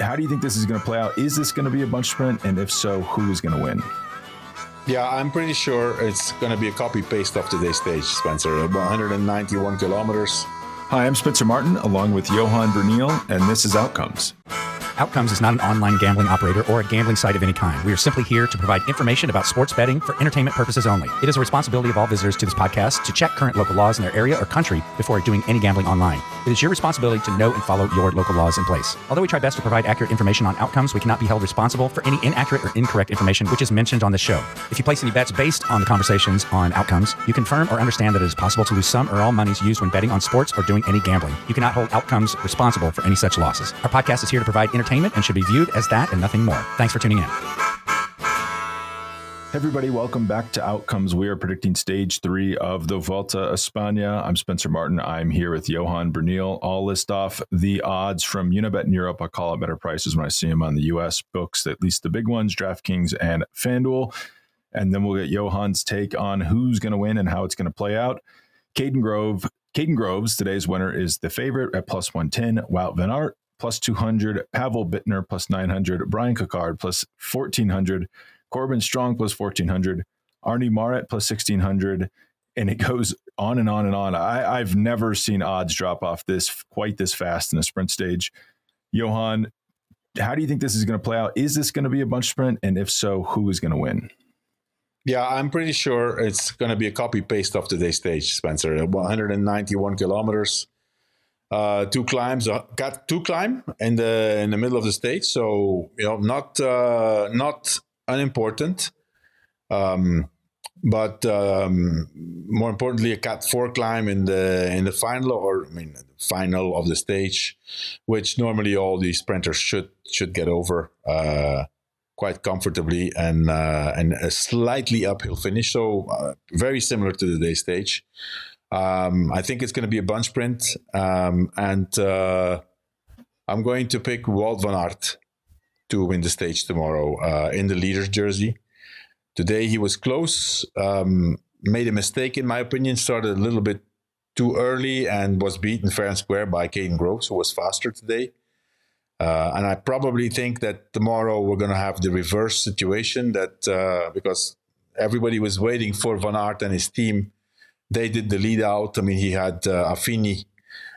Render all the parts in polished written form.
how do you think this is going to play out? Is this going to be a bunch sprint? And if so, who is going to win? Yeah, I'm pretty sure it's going to be a copy-paste of today's stage, Spencer. 191 kilometers. Hi, I'm Spencer Martin, along with Johan Bruyneel, and this is Outcomes. Outcomes is not an online gambling operator or a gambling site of any kind. We are simply here to provide information about sports betting for entertainment purposes only. It is a responsibility of all visitors to this podcast to check current local laws in their area or country before doing any gambling online. It is your responsibility to know and follow your local laws in place. Although we try best to provide accurate information on Outcomes, we cannot be held responsible for any inaccurate or incorrect information which is mentioned on this show. If you place any bets based on the conversations on Outcomes, you confirm or understand that it is possible to lose some or all monies used when betting on sports or doing any gambling. You cannot hold Outcomes responsible for any such losses. Our podcast is here to provide entertainment and should be viewed as that and nothing more. Thanks for tuning in. Hey everybody, welcome back to Outcomes. We are predicting stage 3 of the Vuelta a España. I'm Spencer Martin. I'm here with Johan Bruyneel. I'll list off the odds from Unibet in Europe. I'll call out better prices when I see them on the US books, at least the big ones, DraftKings and FanDuel. And then we'll get Johan's take on who's going to win and how it's going to play out. Caden Groves, today's winner, is the favorite at plus 110. Wout van Aert, plus 200. Pavel Bittner, plus 900. Brian Coquard, plus 1,400. Corbin Strong, plus 1,400. Arnie Maret, plus 1,600. And it goes on and on and on. I've never seen odds drop off quite this fast in a sprint stage. Johan, how do you think this is going to play out? Is this going to be a bunch sprint? And if so, who is going to win? Yeah, I'm pretty sure it's going to be a copy-paste of today's stage, Spencer. 191 kilometers. Two climbs, got two climb in the middle of the stage, so not unimportant, but more importantly, a Cat 4 climb in the final of the stage, which normally all these sprinters should get over quite comfortably, and a slightly uphill finish, so very similar to today's stage. I think it's going to be a bunch sprint, and I'm going to pick Wout van Aert to win the stage tomorrow in the leader's jersey. Today he was close, made a mistake in my opinion, started a little bit too early and was beaten fair and square by Caden Groves, who was faster today. And I probably think that tomorrow we're going to have the reverse situation, that because everybody was waiting for Van Aert and his team. They did the lead out. I mean, he had Affini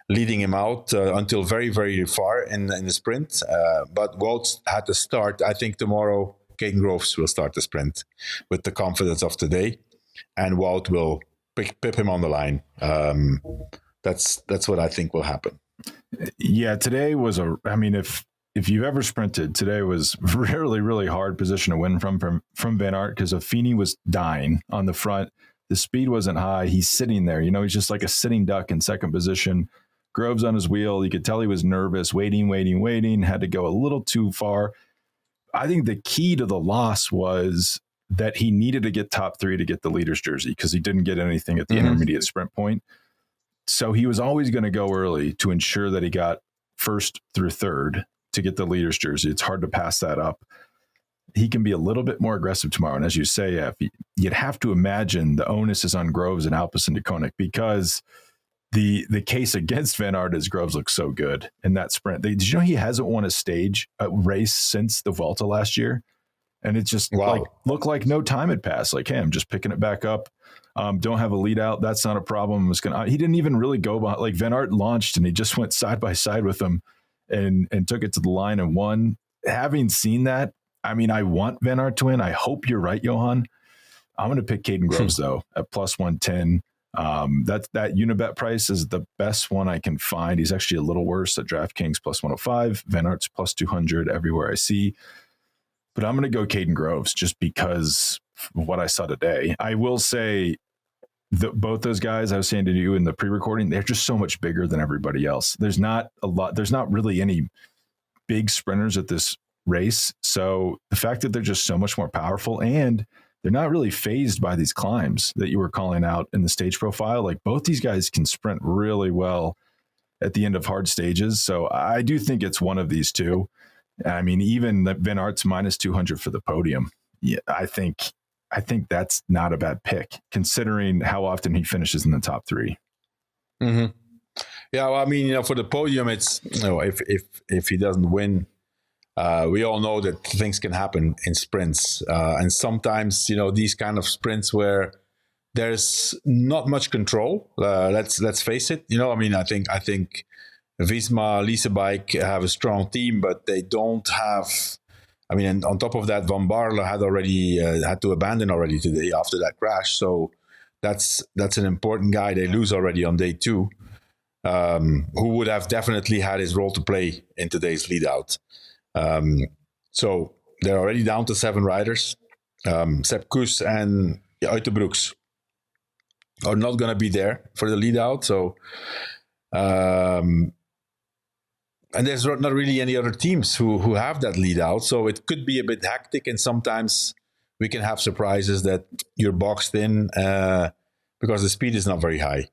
leading him out until very, very far in the sprint. But Wout had to start. I think tomorrow Caden Groves will start the sprint with the confidence of today, and Wout will pip him on the line. That's what I think will happen. Yeah, today was if you've ever sprinted, today was really, really hard position to win from Van Aert, because Affini was dying on the front. The speed wasn't high. He's sitting there. He's just like a sitting duck in second position. Groves on his wheel. You could tell he was nervous, waiting, had to go a little too far. I think the key to the loss was that he needed to get top 3 to get the leader's jersey, because he didn't get anything at the intermediate sprint point. So he was always going to go early to ensure that he got first through third to get the leader's jersey. It's hard to pass that up. He can be a little bit more aggressive tomorrow. And as you say, you'd have to imagine the onus is on Groves and Alpes and DeConnick, because the case against Van Aert is Groves looks so good in that sprint. Did you know he hasn't won a race since the Vuelta last year? And it just looked like no time had passed. Like, hey, I'm just picking it back up. Don't have a lead out. That's not a problem. He didn't even really go behind. Like, Van Aert launched and he just went side by side with him and took it to the line and won. Having seen that, I want Van Aert to win. I hope you're right, Johan. I'm going to pick Caden Groves, though, at plus 110. That Unibet price is the best one I can find. He's actually a little worse at DraftKings, plus 105. Van Aert's plus 200 everywhere I see. But I'm going to go Caden Groves just because of what I saw today. I will say that both those guys, I was saying to you in the pre-recording, they're just so much bigger than everybody else. There's not really any big sprinters at this race. So the fact that they're just so much more powerful, and they're not really phased by these climbs that you were calling out in the stage profile. Like, both these guys can sprint really well at the end of hard stages. So I do think it's one of these two. Even Van Aert's minus 200 for the podium. Yeah, I think that's not a bad pick, considering how often he finishes in the top 3. Mm-hmm. Yeah, well, for the podium, it's if he doesn't win We all know that things can happen in sprints, and sometimes these kind of sprints where there's not much control. Let's face it. I think Visma, Lise Bike have a strong team, but they don't have. And on top of that, Van Baarle had already had to abandon already today after that crash. So that's an important guy they lose already on day 2, who would have definitely had his role to play in today's lead out. So they're already down to 7 riders. Sepp Kuss and Uiterbroeks are not going to be there for the lead out. So, and there's not really any other teams who have that lead out. So it could be a bit hectic, and sometimes we can have surprises that you're boxed in because the speed is not very high.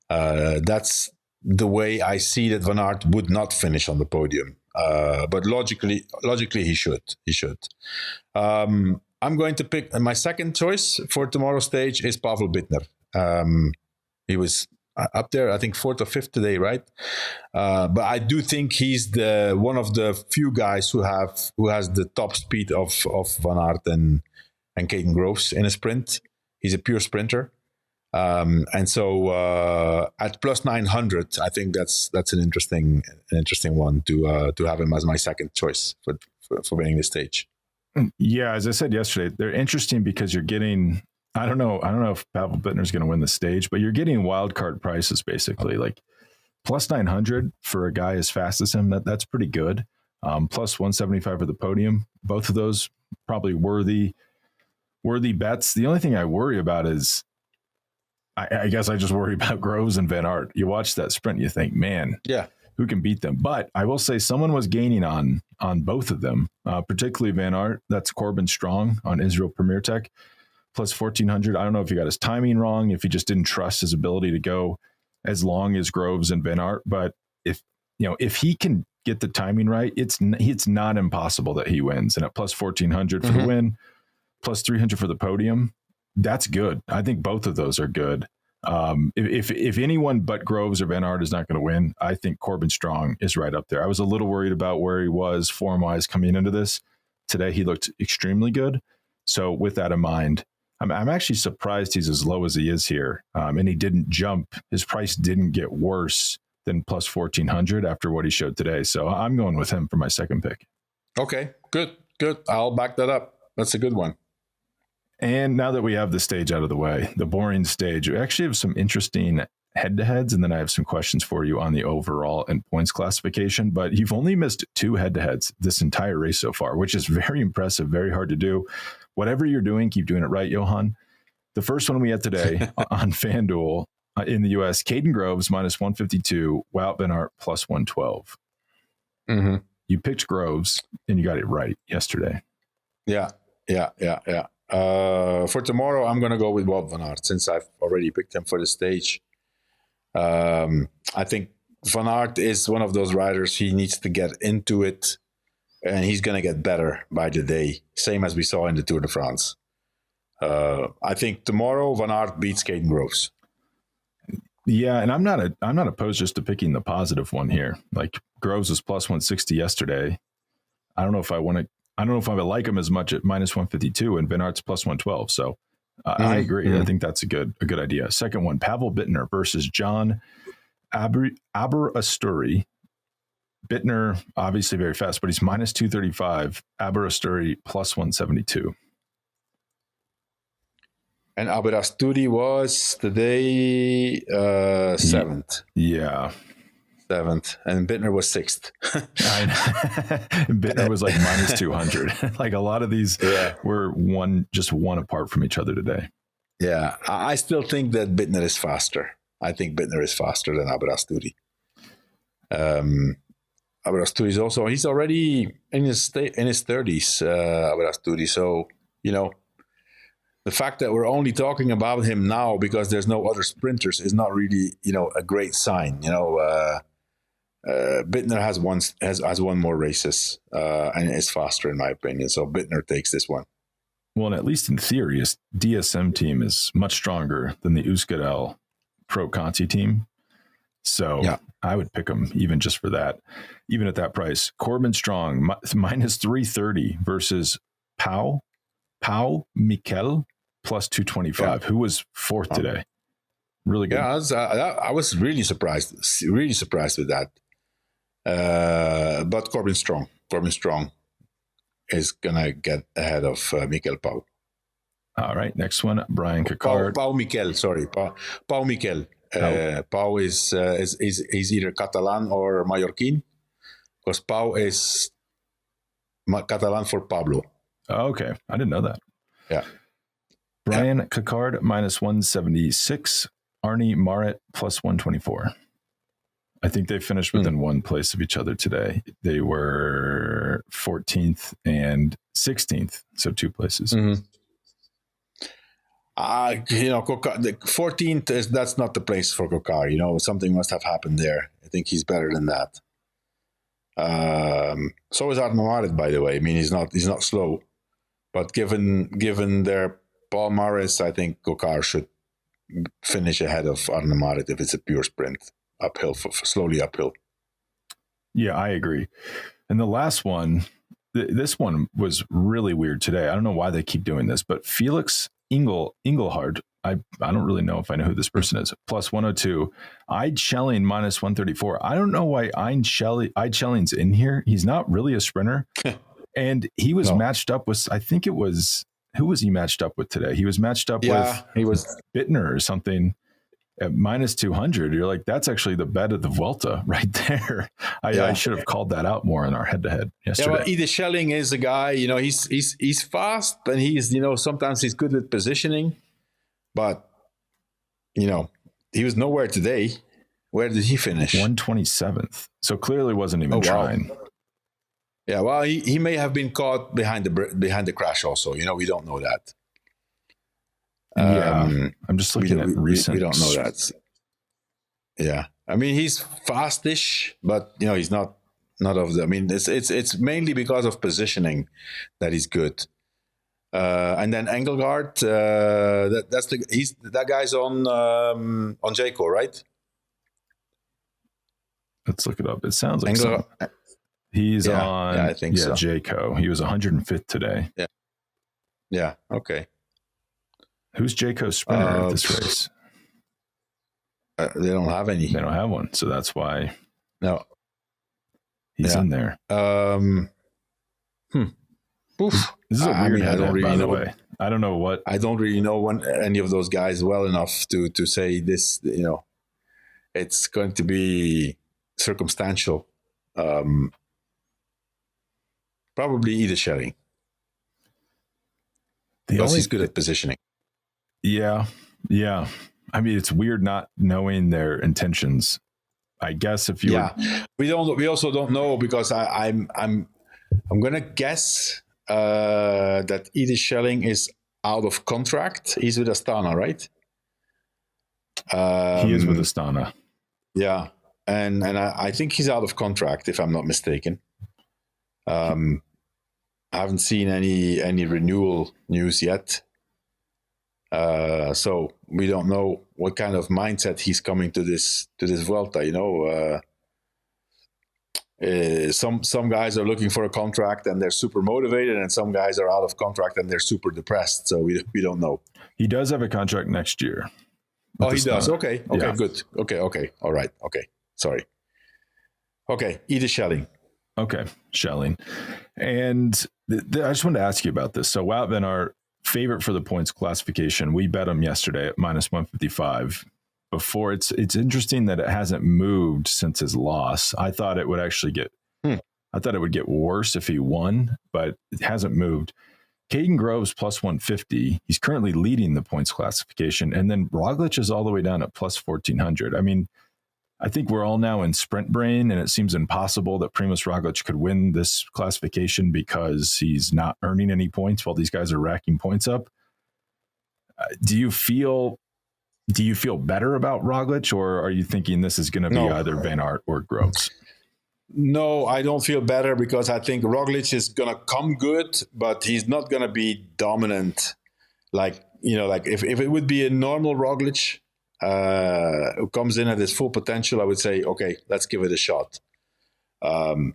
That's the way I see that Van Aert would not finish on the podium. But logically he should. I'm going to pick my second choice for tomorrow's stage is Pavel Bittner. He was up there, I think 4th or 5th today, right? But I do think he's one of the few guys who has the top speed of Van Aert and Caden Groves in a sprint. He's a pure sprinter. And so at plus 900, I think that's an interesting one to have him as my second choice for winning the stage. Yeah, as I said yesterday, they're interesting because you're getting. I don't know if Pavel Bittner is going to win the stage, but you're getting wild card prices basically, like plus 900 for a guy as fast as him. That's pretty good. Plus 175 for the podium. Both of those probably worthy bets. The only thing I worry about is. I guess I just worry about Groves and Van Aert. You watch that sprint, you think, man, yeah, who can beat them? But I will say someone was gaining on both of them, particularly Van Aert. That's Corbin Strong on Israel Premier Tech, plus 1,400. I don't know if he got his timing wrong, if he just didn't trust his ability to go as long as Groves and Van Aert. But if he can get the timing right, it's not impossible that he wins. And at plus 1,400 for the win, plus 300 for the podium. That's good. I think both of those are good. If anyone but Groves or Van Aert is not going to win, I think Corbin Strong is right up there. I was a little worried about where he was form-wise coming into this. Today, he looked extremely good. So with that in mind, I'm actually surprised he's as low as he is here. And he didn't jump. His price didn't get worse than plus 1,400 after what he showed today. So I'm going with him for my second pick. Okay, good. I'll back that up. That's a good one. And now that we have the stage out of the way, the boring stage, we actually have some interesting head-to-heads, and then I have some questions for you on the overall and points classification. But you've only missed 2 head-to-heads this entire race so far, which is very impressive, very hard to do. Whatever you're doing, keep doing it right, Johan. The first one we had today on FanDuel in the U.S., Caden Groves minus 152, Wout Van Aert plus 112. Mm-hmm. You picked Groves, and you got it right yesterday. Yeah. For tomorrow, I'm going to go with Wout Van Aert since I've already picked him for the stage. I think Van Aert is one of those riders. He needs to get into it, and he's going to get better by the day, same as we saw in the Tour de France. I think tomorrow Van Aert beats Caden Groves. Yeah, and I'm not opposed just to picking the positive one here. Like Groves was plus 160 yesterday. I don't know if I like him as much at minus 152 and Van Aert's plus 112. So I agree. I think that's a good idea. Second one, Pavel Bittner versus John Aberasturi. Bittner, obviously very fast, but he's minus 235. Aberasturi plus 172. And Aberasturi was today 7th. Yeah. 7th, and Bittner was 6th. Bittner was like minus 200. Like a lot of these were just one apart from each other today. Yeah, I still think that Bittner is faster. I think Bittner is faster than Aberasturi. Aberasturi is also, he's already in his 30s, Aberasturi. So, the fact that we're only talking about him now because there's no other sprinters is not really, a great sign. Bittner has won more races and is faster in my opinion. So Bittner takes this one. Well, and at least in theory, his DSM team is much stronger than the Euskartel Pro Conti team. So I would pick him even just for that, even at that price. Corbin Strong, minus 330 versus Pau Mikel, plus 225, who was fourth today. Really good. Yeah, I was really surprised with that. But Corbin Strong is going to get ahead of Mikel Pau. All right, next one, Brian Cocard. Pau Mikel. Pau is either Catalan or Mallorquin, because Pau is Catalan for Pablo. Oh, okay, I didn't know that. Yeah. Brian Cocard, minus 176. Arnie Marit, plus 124. I think they finished within one place of each other today. They were 14th and 16th, so 2 places. Mm-hmm. The 14th that's not the place for Cocard. Something must have happened there. I think he's better than that. So is Arne Marit, by the way. I mean, he's not slow, but given their palmares, I think Cocard should finish ahead of Arne Marit if it's a pure sprint uphill, slowly uphill. Yeah, I agree. And the last one, this one was really weird today. I don't know why they keep doing this, but Felix Engelhard, I don't really know if I know who this person is, plus 102. Eid Schelling, minus 134. I don't know why Eid Schelling's in here. He's not really a sprinter. And he was matched up with, I think it was, who was he matched up with today? He was matched up with Bittner or something at minus 200. You're like, that's actually the bet of the Vuelta right there. I should have called that out more in our head-to-head yesterday. Yeah, well, Eid Schelling is a guy, he's fast, and he's, sometimes he's good with positioning, but, he was nowhere today. Where did he finish? 127th. So clearly wasn't even trying. Wow. Yeah, well, he may have been caught behind the crash also. We don't know that. I'm just looking at recent. We don't know that. Yeah, I mean, he's fastish, but he's not of the. I mean, it's mainly because of positioning that he's good. And then Engelgaard, that guy's on Jayco, right? Let's look it up. It sounds like he's on. Yeah, I think so. Jayco. He was 105th today. Yeah. Yeah. Okay. Who's Jayco's sprinter at this race? They don't have any. They don't have one, so that's why. No. He's in there. Oof. This is a weird I don't really know. I don't know what. I don't really know any of those guys well enough to say this. It's going to be circumstantial. Probably either Schelling. Because he's good at positioning. Yeah. I mean, it's weird not knowing their intentions. I guess if you we also don't know, because I'm gonna guess that Eid Schelling is out of contract. He's with Astana, right? He is with Astana. Yeah, and I think he's out of contract, if I'm not mistaken. I haven't seen any renewal news yet. So we don't know what kind of mindset he's coming to this Vuelta. Some guys are looking for a contract and they're super motivated, and some guys are out of contract and they're super depressed. So we don't know. He does have a contract next year. Oh, he does. Okay, good. Okay. All right. Okay. Sorry. Okay, Eid Schelling. Okay, Schelling. And I just wanted to ask you about this. So Wout van Aert, favorite for the points classification. We bet him yesterday at minus 155. Before it's interesting that it hasn't moved since his loss. I thought it would actually get I thought it would get worse if he won, but it hasn't moved. Caden Groves plus 150. He's currently leading the points classification, and then Roglic is all the way down at plus 1400. I mean, I think we're all now in sprint brain, and it seems impossible that Primož Roglic could win this classification because he's not earning any points while these guys are racking points up. Do you feel better about Roglic, or are you thinking this is going to be either Van Aert or Groves? No, I don't feel better, because I think Roglic is going to come good, but he's not going to be dominant. Like if it would be a normal Roglic, who comes in at his full potential, I would say, okay, let's give it a shot. The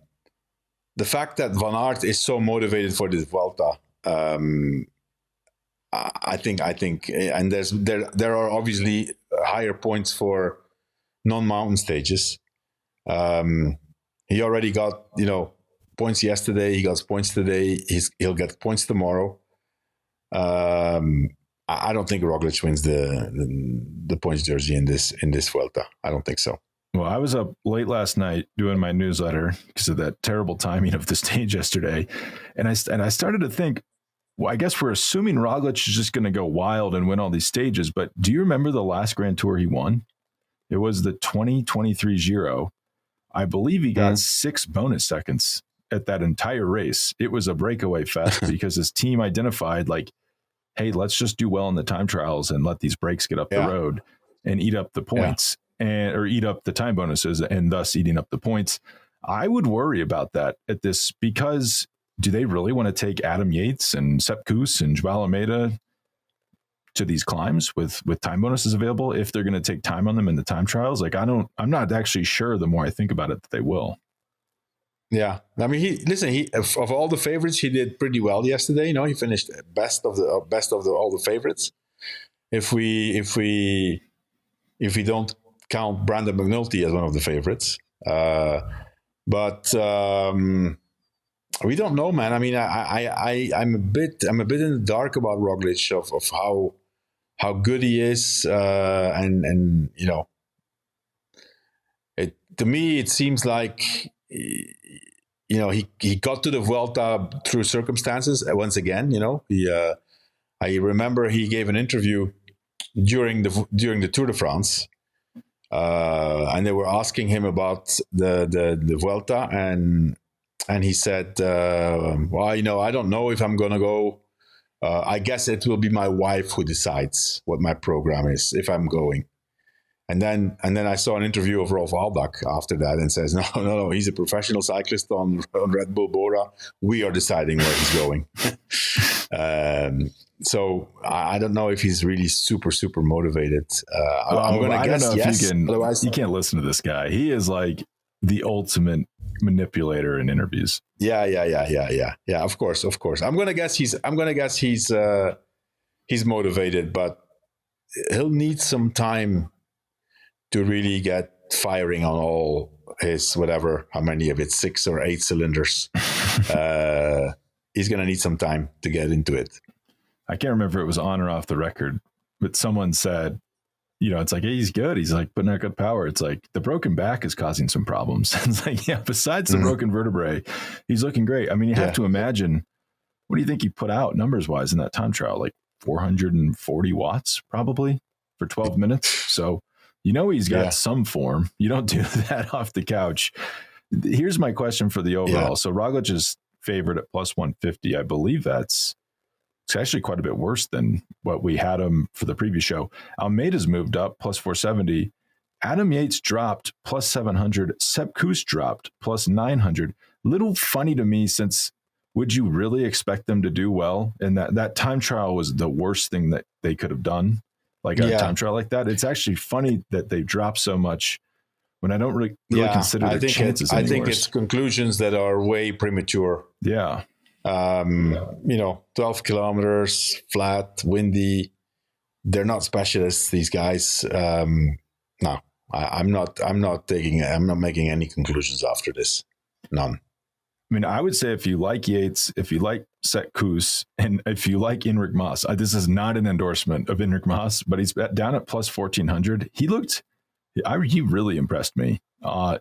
fact that Van Aert is so motivated for this Vuelta, I think, and there are obviously higher points for non-mountain stages. He already got, points yesterday. He got points today. He'll get points tomorrow. I don't think Roglic wins the points jersey in this Vuelta. I don't think so. Well, I was up late last night doing my newsletter because of that terrible timing of the stage yesterday, and I started to think, well, I guess we're assuming Roglic is just going to go wild and win all these stages. But do you remember the last Grand Tour he won? It was the 2023 Giro. I believe he got 6 bonus seconds at that entire race. It was a breakaway fest because his team identified like, hey, let's just do well in the time trials and let these breaks get up the road and eat up the points or eat up the time bonuses and thus eating up the points. I would worry about that at this because do they really want to take Adam Yates and Sepp Kuss and Joao Almeida to these climbs with time bonuses available if they're going to take time on them in the time trials? Like I'm not actually sure the more I think about it that they will. Yeah. I mean, of all the favorites, he did pretty well yesterday. He finished best of all the favorites. If we don't count Brandon McNulty as one of the favorites, but we don't know, man. I mean, I'm a bit in the dark about Roglic of how good he is, and to me it seems like he got to the Vuelta through circumstances once again. I remember he gave an interview during the Tour de France, and they were asking him about the Vuelta, and he said, well, I don't know if I'm going to go. I guess it will be my wife who decides what my program is if I'm going. And then I saw an interview of Rolf Aldag after that and says, no, he's a professional cyclist on Red Bull Bora. We are deciding where he's going. So I don't know if he's really super, super motivated. I'm going to guess yes. You can't listen to this guy. He is like the ultimate manipulator in interviews. Yeah. Of course. I'm going to guess he's motivated, but he'll need some time to really get firing on all his how many of it, 6 or 8 cylinders. He's going to need some time to get into it. I can't remember if it was on or off the record, but someone said, it's like, hey, he's good. He's like putting out good power. It's like the broken back is causing some problems. It's like, yeah, besides the broken vertebrae, he's looking great. I mean, you have to imagine, what do you think he put out numbers wise in that time trial? Like 440 watts probably for 12 minutes. So, he's got some form. You don't do that off the couch. Here's my question for the overall. Yeah. So Roglic is favored at plus 150. I believe it's actually quite a bit worse than what we had him for the previous show. Almeida's moved up plus 470. Adam Yates dropped plus 700. Sepp Kuss dropped plus 900. Little funny to me, since would you really expect them to do well? And that time trial was the worst thing that they could have done. Like a time trial like that. It's actually funny that they dropped so much when I don't really consider their chances any worse. I think it's conclusions that are way premature. Yeah. 12 kilometers, flat, windy. They're not specialists, these guys. No, I'm not making any conclusions after this. None. I mean, I would say if you like Yates, if you like Sepp Kuss, and if you like Enric Mas, this is not an endorsement of Enric Mas, but he's down at plus 1,400. He really impressed me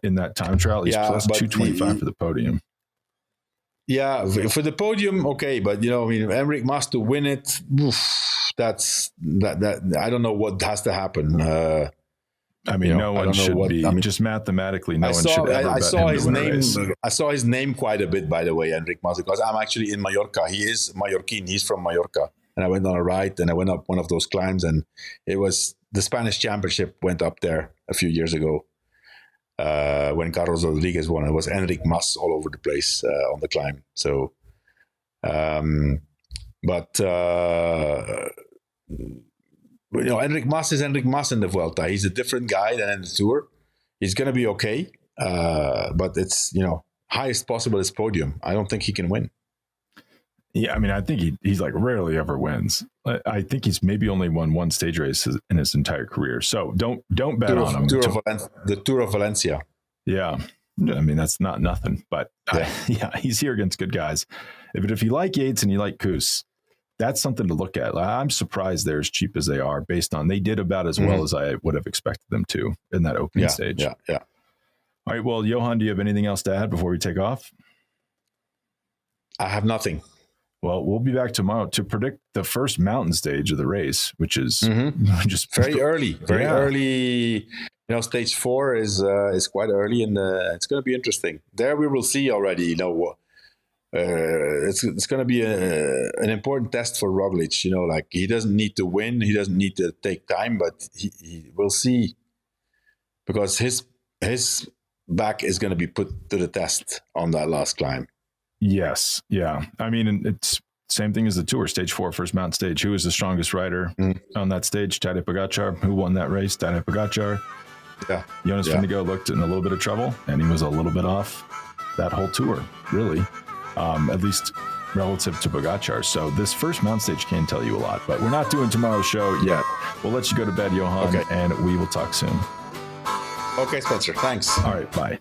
in that time trial. He's plus 225 for the podium. Yeah, for the podium, okay, but Enric Mas to win it, that's I don't know what has to happen. No one should be. Just mathematically, no one should ever bet him to win a race. I saw his name quite a bit, by the way, Enric Mas, because I'm actually in Mallorca. He is Mallorquin. He's from Mallorca. And I went on a ride and I went up one of those climbs, and it was the Spanish Championship went up there a few years ago when Carlos Rodriguez won. It was Enric Mas all over the place on the climb. So, Enric Mas is Enric Mas in the Vuelta. He's a different guy than in the Tour. He's going to be okay, but it's highest possible is podium. I don't think he can win. Yeah, I mean, I think he's like rarely ever wins. I think he's maybe only won one stage race in his entire career. So don't bet on him. The Tour of Valencia. Yeah, I mean that's not nothing, but he's here against good guys. If you like Yates and you like Kuss, that's something to look at. I'm surprised they're as cheap as they are, based on they did about as well as I would have expected them to in that opening stage. Yeah. All right. Well, Johan, do you have anything else to add before we take off? I have nothing. Well, we'll be back tomorrow to predict the first mountain stage of the race, which is just very early. Early. Stage 4 is quite early, and it's going to be interesting. There we will see already. It's going to be an important test for Roglic. He doesn't need to win, he doesn't need to take time, but he will see, because his back is going to be put to the test on that last climb. Yes, yeah. I mean, it's same thing as the Tour, stage 4, first mountain stage. Who is the strongest rider on that stage? Tadej Pogačar. Who won that race? Tadej Pogačar. Yeah. Jonas Vingegaard looked in a little bit of trouble, and he was a little bit off that whole Tour, really. At least relative to Pogačar. So this first mountain stage can tell you a lot, but we're not doing tomorrow's show yet. We'll let you go to bed, Johan, and we will talk soon. Okay, Spencer. Thanks. All right, bye.